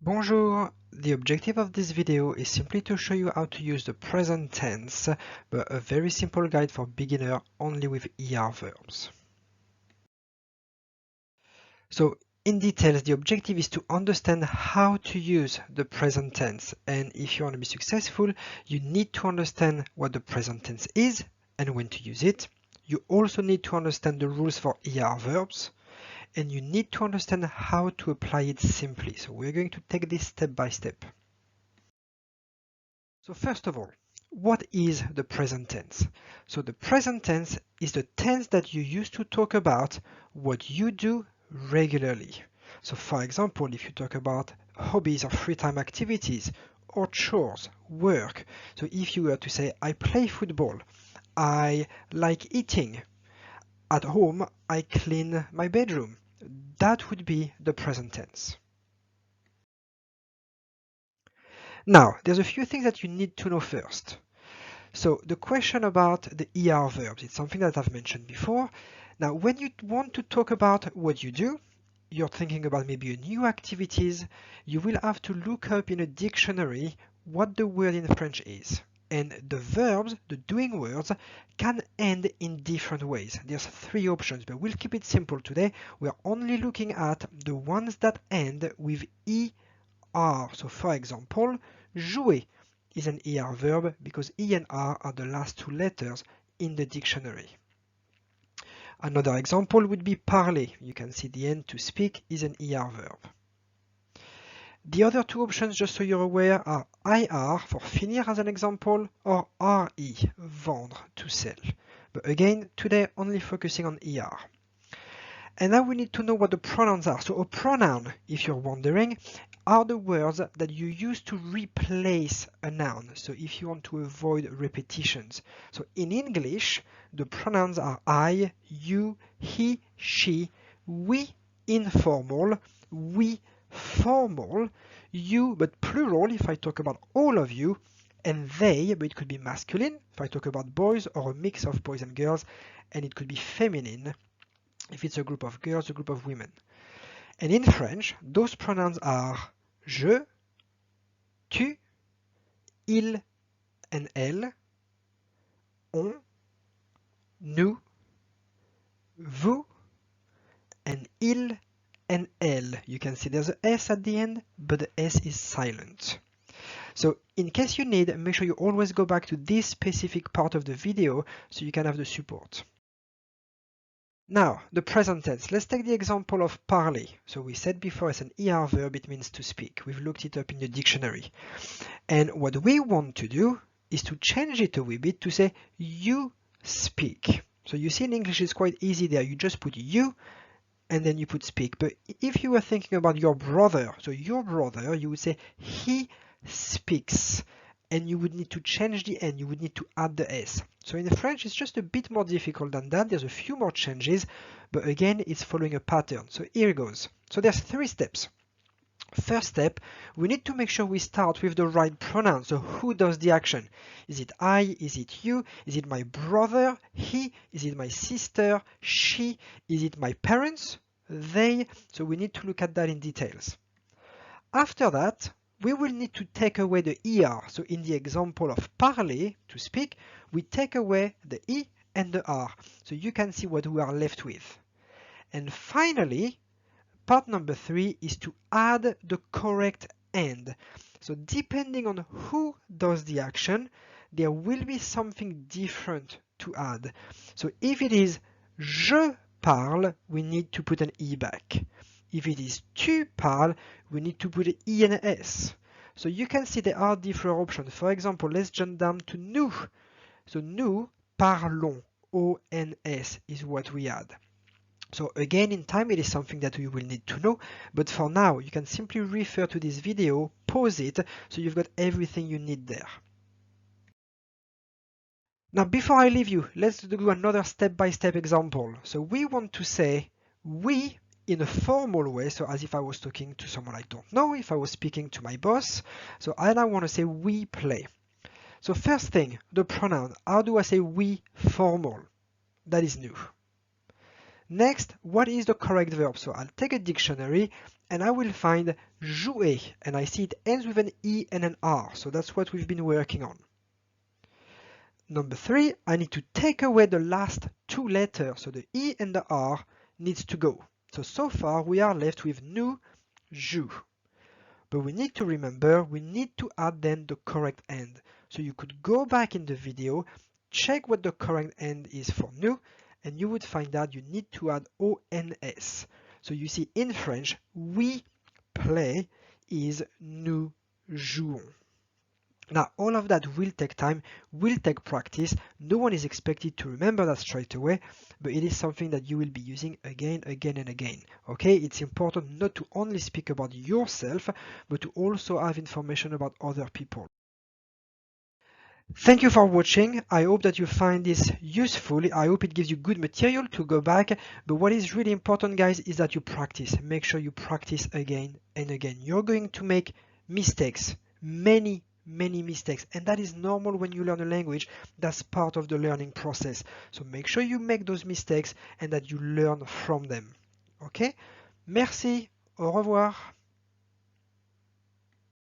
Bonjour! The objective of this video is simply to show you how to use the present tense, but a very simple guide for beginner only with ER verbs. So in details, the objective is to understand how to use the present tense, and if you want to be successful, you need to understand what the present tense is and when to use it. You also need to understand the rules for ER verbs, and you need to understand how to apply it simply. So we're going to take this step by step. So first of all, what is the present tense? So the present tense is the tense that you use to talk about what you do regularly. So for example, if you talk about hobbies or free time activities or chores, work. So if you were to say, I play football, I like eating, at home, I clean my bedroom. That would be the present tense. Now, there's a few things that you need to know first. So the question about the ER verbs, it's something that I've mentioned before. Now, when you want to talk about what you do, you're thinking about maybe a new activities, you will have to look up in a dictionary what the word in French is. And the verbs, the doing words, can end in different ways. There's three options, but we'll keep it simple today. We're only looking at the ones that end with ER. So for example, jouer is an ER verb because E and R are the last two letters in the dictionary. Another example would be parler. You can see the end to speak is an ER verb. The other two options, just so you're aware, are IR for finir as an example, or RE, vendre, to sell. But again, today only focusing on ER. And now we need to know what the pronouns are. So a pronoun, if you're wondering, are the words that you use to replace a noun. So if you want to avoid repetitions. So in English, the pronouns are I, you, he, she, we informal, we formal, you but plural if I talk about all of you, and they, but it could be masculine if I talk about boys or a mix of boys and girls, and it could be feminine if it's a group of girls, a group of women. And in French, those pronouns are je, tu, il and elle, on, nous, vous, and il and elle. You can see there's a S at the end, but the S is silent. So in case you need, make sure you always go back to this specific part of the video so you can have the support. Now, the present tense. Let's take the example of parler. So we said before it's an ER verb, it means to speak. We've looked it up in the dictionary. And what we want to do is to change it a wee bit to say you speak. So you see in English it's quite easy there. You just put you and then you put speak. But if you were thinking about your brother, so your brother, you would say he speaks. And you would need to change the N, you would need to add the S. So in French, it's just a bit more difficult than that. There's a few more changes, but again, it's following a pattern. So here it goes. So there's three steps. First step, we need to make sure we start with the right pronoun. So who does the action? Is it I? Is it you? Is it my brother? He? Is it my sister? She? Is it my parents? They? So we need to look at that in details. After that, we will need to take away the ER. So in the example of parler, to speak, we take away the E and the R. So you can see what we are left with. And finally, part number 3 is to add the correct end. So depending on who does the action, there will be something different to add. So if it is je parle, we need to put an E back. If it is tu parles, we need to put an E and an S. So you can see there are different options. For example, let's jump down to nous. So nous parlons, O-N-S is what we add. So again, in time, it is something that we will need to know. But for now, you can simply refer to this video, pause it, so you've got everything you need there. Now, before I leave you, let's do another step-by-step example. So we want to say we in a formal way, so as if I was talking to someone I don't know, if I was speaking to my boss. So I now want to say we play. So first thing, the pronoun. How do I say we formal? That is new. Next, what is the correct verb? So I'll take a dictionary and I will find jouer, and I see it ends with an E and an R, so that's what we've been working on. Number 3, I need to take away the last 2 letters, so the E and the R needs to go. So far we are left with nous, joue. But we need to remember, we need to add then the correct end. So you could go back in the video, check what the correct end is for nous, and you would find out you need to add ONS. So you see in French, we play is nous jouons. Now, all of that will take time, will take practice. No one is expected to remember that straight away, but it is something that you will be using again, and again. Okay, it's important not to only speak about yourself, but to also have information about other people. Thank you for watching. I hope that you find this useful. I hope it gives you good material to go back. But what is really important, guys, is that you practice. Make sure you practice again and again. You're going to make mistakes, many mistakes, and that is normal when you learn a language. That's part of the learning process. So make sure you make those mistakes and that you learn from them. Okay? Merci. Au revoir.